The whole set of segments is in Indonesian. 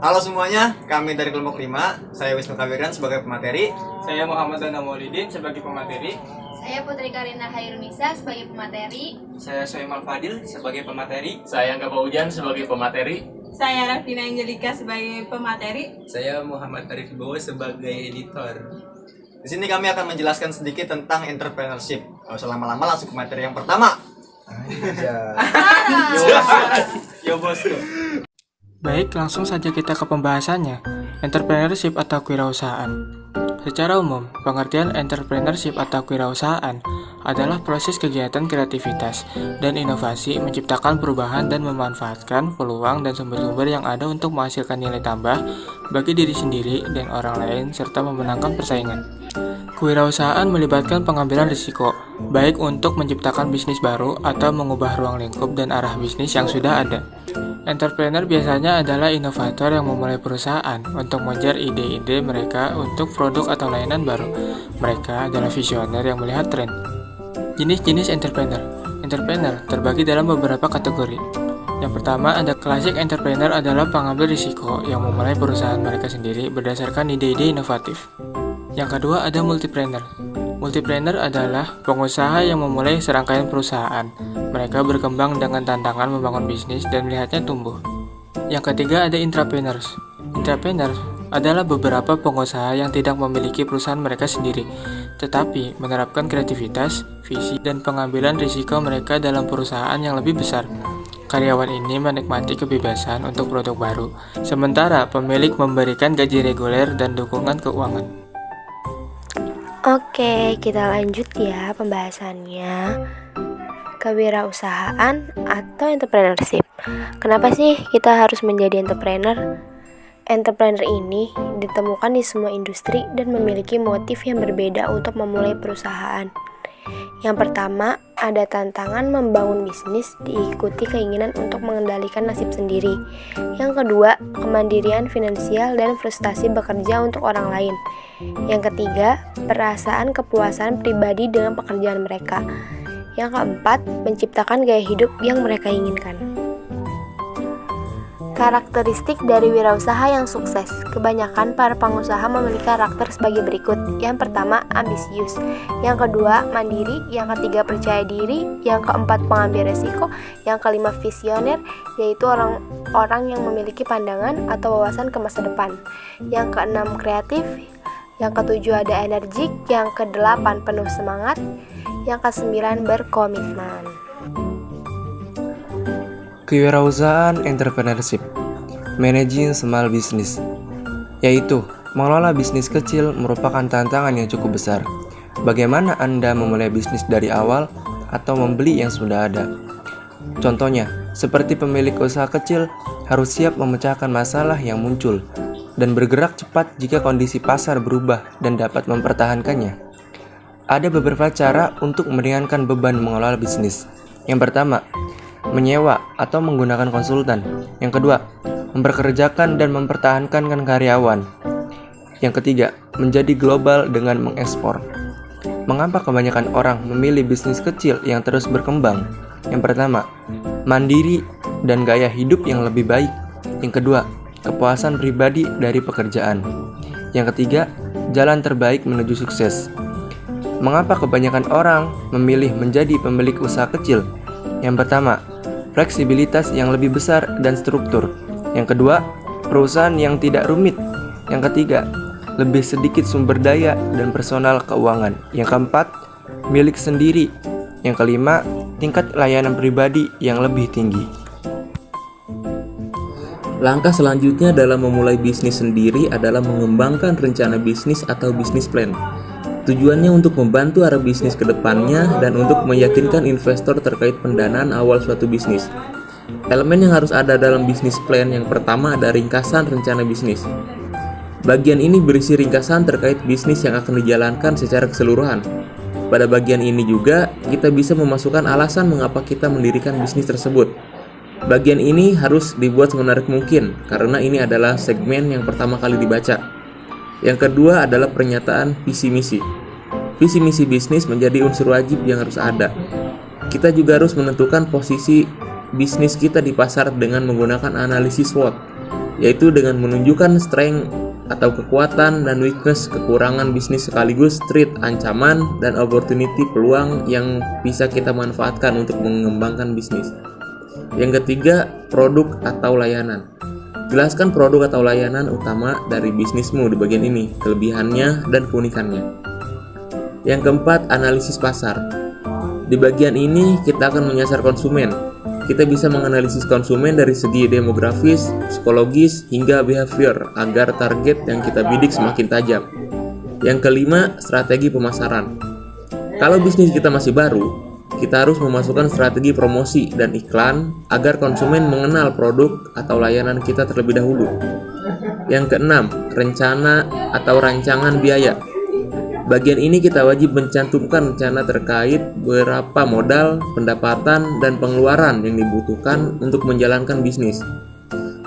Halo semuanya, kami dari kelompok 5. Saya Wisnu Kawiran sebagai pemateri. Saya Muhammad Dana Maulidin sebagai pemateri. Saya Putri Karina Hairunisa sebagai pemateri. Saya Soemal Fadil sebagai pemateri. Saya Angga Paujan sebagai pemateri. Saya Rafina Angelika sebagai pemateri. Saya Muhammad Arif Bowo sebagai editor. Di sini kami akan menjelaskan sedikit tentang entrepreneurship. Gak usah lama-lama, langsung ke materi yang pertama. Yo bosku. Baik, langsung saja kita ke pembahasannya. Entrepreneurship atau kewirausahaan. Secara umum, pengertian entrepreneurship atau kewirausahaan adalah proses kegiatan kreativitas dan inovasi menciptakan perubahan dan memanfaatkan peluang dan sumber-sumber yang ada untuk menghasilkan nilai tambah bagi diri sendiri dan orang lain serta memenangkan persaingan. Kewirausahaan melibatkan pengambilan risiko, baik untuk menciptakan bisnis baru atau mengubah ruang lingkup dan arah bisnis yang sudah ada. Entrepreneur biasanya adalah inovator yang memulai perusahaan untuk mengejar ide-ide mereka untuk produk atau layanan baru. Mereka adalah visioner yang melihat tren. Jenis-jenis entrepreneur. Entrepreneur terbagi dalam beberapa kategori. Yang pertama, ada classic entrepreneur adalah pengambil risiko yang memulai perusahaan mereka sendiri berdasarkan ide-ide inovatif. Yang kedua, ada multipreneur. Multipreneur adalah pengusaha yang memulai serangkaian perusahaan. Mereka berkembang dengan tantangan membangun bisnis dan melihatnya tumbuh. Yang ketiga, ada intrapreneurs. Intrapreneurs adalah beberapa pengusaha yang tidak memiliki perusahaan mereka sendiri, tetapi menerapkan kreativitas, visi, dan pengambilan risiko mereka dalam perusahaan yang lebih besar. Karyawan ini menikmati kebebasan untuk produk baru, sementara pemilik memberikan gaji reguler dan dukungan keuangan. Oke, kita lanjut ya pembahasannya. Kewirausahaan atau entrepreneurship. Kenapa sih kita harus menjadi entrepreneur? Entrepreneur ini ditemukan di semua industri dan memiliki motif yang berbeda untuk memulai perusahaan. Yang pertama, ada tantangan membangun bisnis diikuti keinginan untuk mengendalikan nasib sendiri. Yang kedua, kemandirian finansial dan frustasi bekerja untuk orang lain. Yang ketiga, perasaan kepuasan pribadi dengan pekerjaan mereka. Yang keempat, menciptakan gaya hidup yang mereka inginkan. Karakteristik dari wirausaha yang sukses. Kebanyakan para pengusaha memiliki karakter sebagai berikut. Yang pertama, ambisius. Yang kedua, mandiri. Yang ketiga, percaya diri. Yang keempat, pengambil resiko. Yang kelima, visioner, yaitu orang-orang yang memiliki pandangan atau wawasan ke masa depan. Yang keenam, kreatif. Yang ketujuh, ada energik. Yang kedelapan, penuh semangat. Yang kesembilan, berkomitmen. Kewirausahaan entrepreneurship, managing small business, yaitu mengelola bisnis kecil merupakan tantangan yang cukup besar. Bagaimana Anda memulai bisnis dari awal atau membeli yang sudah ada? Contohnya, seperti pemilik usaha kecil harus siap memecahkan masalah yang muncul dan bergerak cepat jika kondisi pasar berubah dan dapat mempertahankannya. Ada beberapa cara untuk meringankan beban mengelola bisnis. Yang pertama, menyewa atau menggunakan konsultan. Yang kedua, memperkerjakan dan mempertahankan karyawan. Yang ketiga, menjadi global dengan mengekspor. Mengapa kebanyakan orang memilih bisnis kecil yang terus berkembang? Yang pertama, mandiri dan gaya hidup yang lebih baik. Yang kedua, kepuasan pribadi dari pekerjaan. Yang ketiga, jalan terbaik menuju sukses. Mengapa kebanyakan orang memilih menjadi pemilik usaha kecil? Yang pertama, fleksibilitas yang lebih besar dan struktur. Yang kedua, perusahaan yang tidak rumit. Yang ketiga, lebih sedikit sumber daya dan personal keuangan. Yang keempat, milik sendiri. Yang kelima, tingkat layanan pribadi yang lebih tinggi. Langkah selanjutnya dalam memulai bisnis sendiri adalah mengembangkan rencana bisnis atau bisnis plan. Tujuannya untuk membantu arah bisnis ke depannya dan untuk meyakinkan investor terkait pendanaan awal suatu bisnis. Elemen yang harus ada dalam bisnis plan yang pertama ada ringkasan rencana bisnis. Bagian ini berisi ringkasan terkait bisnis yang akan dijalankan secara keseluruhan. Pada bagian ini juga kita bisa memasukkan alasan mengapa kita mendirikan bisnis tersebut. Bagian ini harus dibuat semenarik mungkin karena ini adalah segmen yang pertama kali dibaca. Yang kedua adalah pernyataan visi misi. Visi misi bisnis menjadi unsur wajib yang harus ada. Kita juga harus menentukan posisi bisnis kita di pasar dengan menggunakan analisis SWOT. yaitu dengan menunjukkan strength atau kekuatan dan weakness, kekurangan bisnis sekaligus threat, ancaman, dan opportunity, peluang yang bisa kita manfaatkan untuk mengembangkan bisnis. Yang ketiga, produk atau layanan. Jelaskan produk atau layanan utama dari bisnismu di bagian ini, kelebihannya dan keunikannya. Yang keempat, analisis pasar. Di bagian ini kita akan menyasar konsumen. Kita bisa menganalisis konsumen dari segi demografis, psikologis, hingga behavior agar target yang kita bidik semakin tajam. Yang kelima, strategi pemasaran. Kalau bisnis kita masih baru, kita harus memasukkan strategi promosi dan iklan agar konsumen mengenal produk atau layanan kita terlebih dahulu. Yang keenam, rencana atau rancangan biaya. Bagian ini kita wajib mencantumkan rencana terkait berapa modal, pendapatan, dan pengeluaran yang dibutuhkan untuk menjalankan bisnis.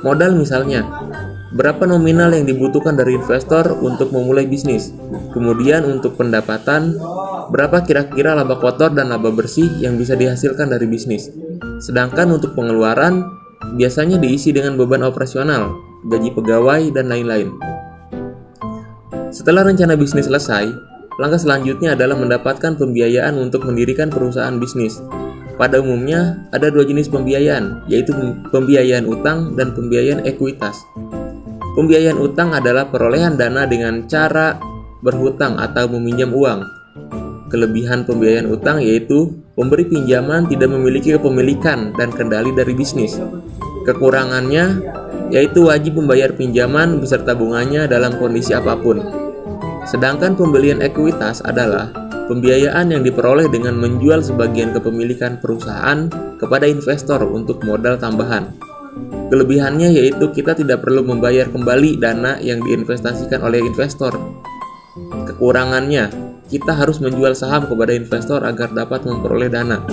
Modal misalnya, berapa nominal yang dibutuhkan dari investor untuk memulai bisnis. Kemudian untuk pendapatan, berapa kira-kira laba kotor dan laba bersih yang bisa dihasilkan dari bisnis. Sedangkan untuk pengeluaran, biasanya diisi dengan beban operasional, gaji pegawai, dan lain-lain. Setelah rencana bisnis selesai, langkah selanjutnya adalah mendapatkan pembiayaan untuk mendirikan perusahaan bisnis. Pada umumnya, ada dua jenis pembiayaan, yaitu pembiayaan utang dan pembiayaan ekuitas. Pembiayaan utang adalah perolehan dana dengan cara berhutang atau meminjam uang. Kelebihan pembiayaan utang yaitu pemberi pinjaman tidak memiliki kepemilikan dan kendali dari bisnis. Kekurangannya yaitu wajib membayar pinjaman beserta bunganya dalam kondisi apapun. Sedangkan pembelian ekuitas adalah pembiayaan yang diperoleh dengan menjual sebagian kepemilikan perusahaan kepada investor untuk modal tambahan. Kelebihannya yaitu kita tidak perlu membayar kembali dana yang diinvestasikan oleh investor. Kekurangannya, kita harus menjual saham kepada investor agar dapat memperoleh dana.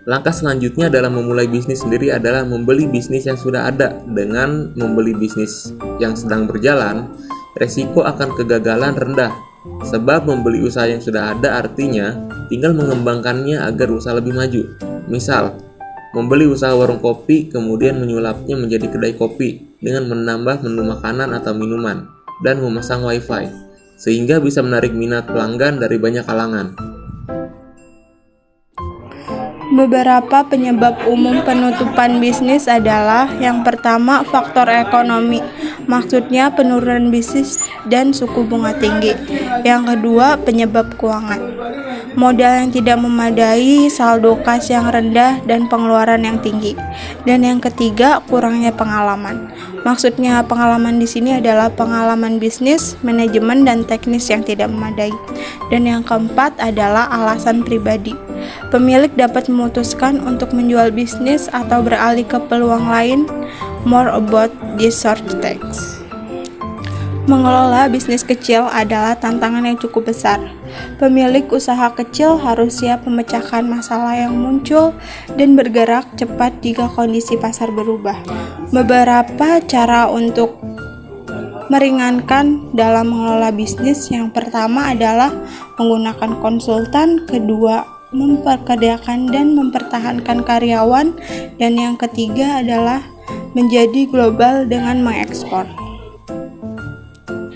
Langkah selanjutnya dalam memulai bisnis sendiri adalah membeli bisnis yang sudah ada. Dengan membeli bisnis yang sedang berjalan, resiko akan kegagalan rendah, sebab membeli usaha yang sudah ada artinya tinggal mengembangkannya agar usaha lebih maju. Misal, membeli usaha warung kopi kemudian menyulapnya menjadi kedai kopi dengan menambah menu makanan atau minuman dan memasang wifi, sehingga bisa menarik minat pelanggan dari banyak kalangan. Beberapa penyebab umum penutupan bisnis adalah yang pertama, faktor ekonomi, maksudnya penurunan bisnis dan suku bunga tinggi. Yang kedua, penyebab keuangan, modal yang tidak memadai, saldo kas yang rendah, dan pengeluaran yang tinggi. Dan yang ketiga, kurangnya pengalaman. Maksudnya pengalaman di sini adalah pengalaman bisnis, manajemen, dan teknis yang tidak memadai. Dan yang keempat adalah alasan pribadi. Pemilik dapat memutuskan untuk menjual bisnis atau beralih ke peluang lain. More about this short text. Mengelola bisnis kecil adalah tantangan yang cukup besar. Pemilik usaha kecil harus siap memecahkan masalah yang muncul dan bergerak cepat jika kondisi pasar berubah. Beberapa cara untuk meringankan dalam mengelola bisnis. Yang pertama adalah menggunakan konsultan, kedua memperkerjakan dan mempertahankan karyawan, dan yang ketiga adalah menjadi global dengan mengekspor.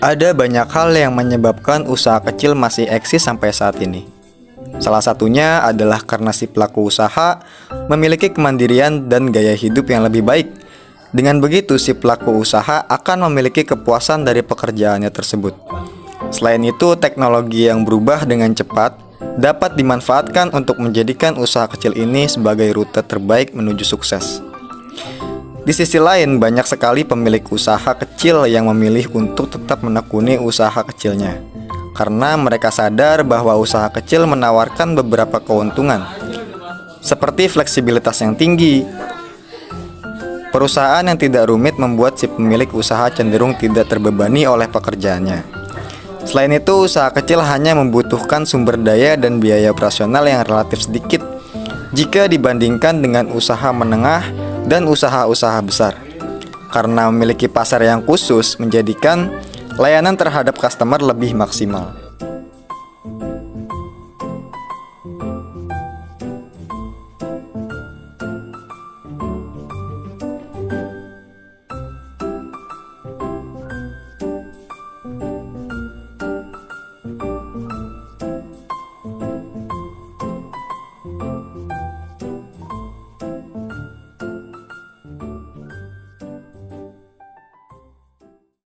Ada banyak hal yang menyebabkan usaha kecil masih eksis sampai saat ini. Salah satunya adalah karena si pelaku usaha memiliki kemandirian dan gaya hidup yang lebih baik. Dengan begitu, si pelaku usaha akan memiliki kepuasan dari pekerjaannya tersebut. Selain itu, teknologi yang berubah dengan cepat dapat dimanfaatkan untuk menjadikan usaha kecil ini sebagai rute terbaik menuju sukses. Di sisi lain, banyak sekali pemilik usaha kecil yang memilih untuk tetap menekuni usaha kecilnya, karena mereka sadar bahwa usaha kecil menawarkan beberapa keuntungan, seperti fleksibilitas yang tinggi. Perusahaan yang tidak rumit membuat si pemilik usaha cenderung tidak terbebani oleh pekerjaannya. Selain itu, usaha kecil hanya membutuhkan sumber daya dan biaya operasional yang relatif sedikit jika dibandingkan dengan usaha menengah dan usaha-usaha besar. Karena memiliki pasar yang khusus menjadikan layanan terhadap customer lebih maksimal.